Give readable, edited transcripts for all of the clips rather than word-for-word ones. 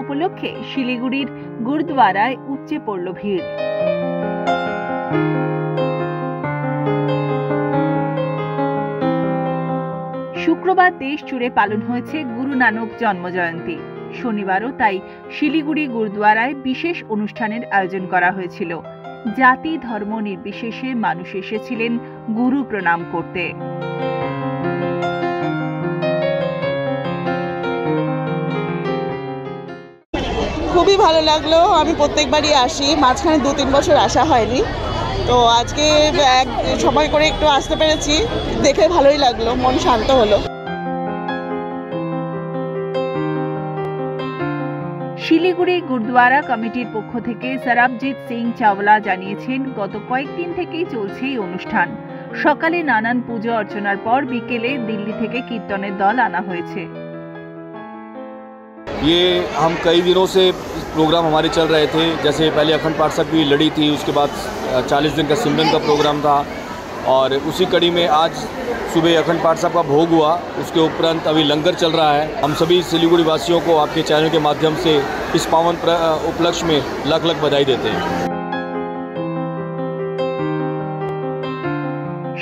উপলক্ষে শিলিগুড়ির গুরুদ্বারায় উপচে পড়ল ভিড়। শুক্রবার দেশ জুড়ে পালন হয়েছে গুরু নানক জন্মজয়ন্তী। শনিবারও তাই শিলিগুড়ি গুরুদ্বারায় বিশেষ অনুষ্ঠানের আয়োজন করা হয়েছিল। জাতি ধর্ম নির্বিশেষে মানুষ এসেছিলেন গুরু প্রণাম করতে। খুবই ভালো লাগলো। আমি প্রত্যেকবারই আসি, মাঝখানে 2-3 বছর আসা হয়নি, তো আজকে এক সময় করে একটু আসতে পেরেছি, দেখে ভালোই লাগলো, মন শান্ত হলো। শিলিগুড়ি গুরুদ্বারা কমিটির পক্ষ থেকে সরবজিৎ সিং চাওলা জানিয়েছেন, গত কয়েকদিন থেকেই চলছে এই অনুষ্ঠান। সকালে নানান পুজো অর্চনার পর বিকেলে দিল্লি থেকে কীর্তনের দল আনা হয়েছে। ये हम कई दिनों से प्रोग्राम हमारे चल रहे थे, जैसे पहले अखंड पाठ साहब की लड़ी थी, उसके बाद 40 दिन का सिमरन का प्रोग्राम था, और उसी कड़ी में आज सुबह अखंड पाठ साहब का भोग हुआ। उसके उपरांत अभी लंगर चल रहा है। हम सभी सिलीगुड़ी वासियों को आपके चैनल के माध्यम से इस पावन उपलक्ष्य में लाख लाख बधाई देते हैं।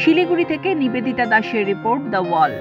শিলিগুড়ি থেকে নিবেদিতা দাসের রিপোর্ট, দ্য ওয়াল।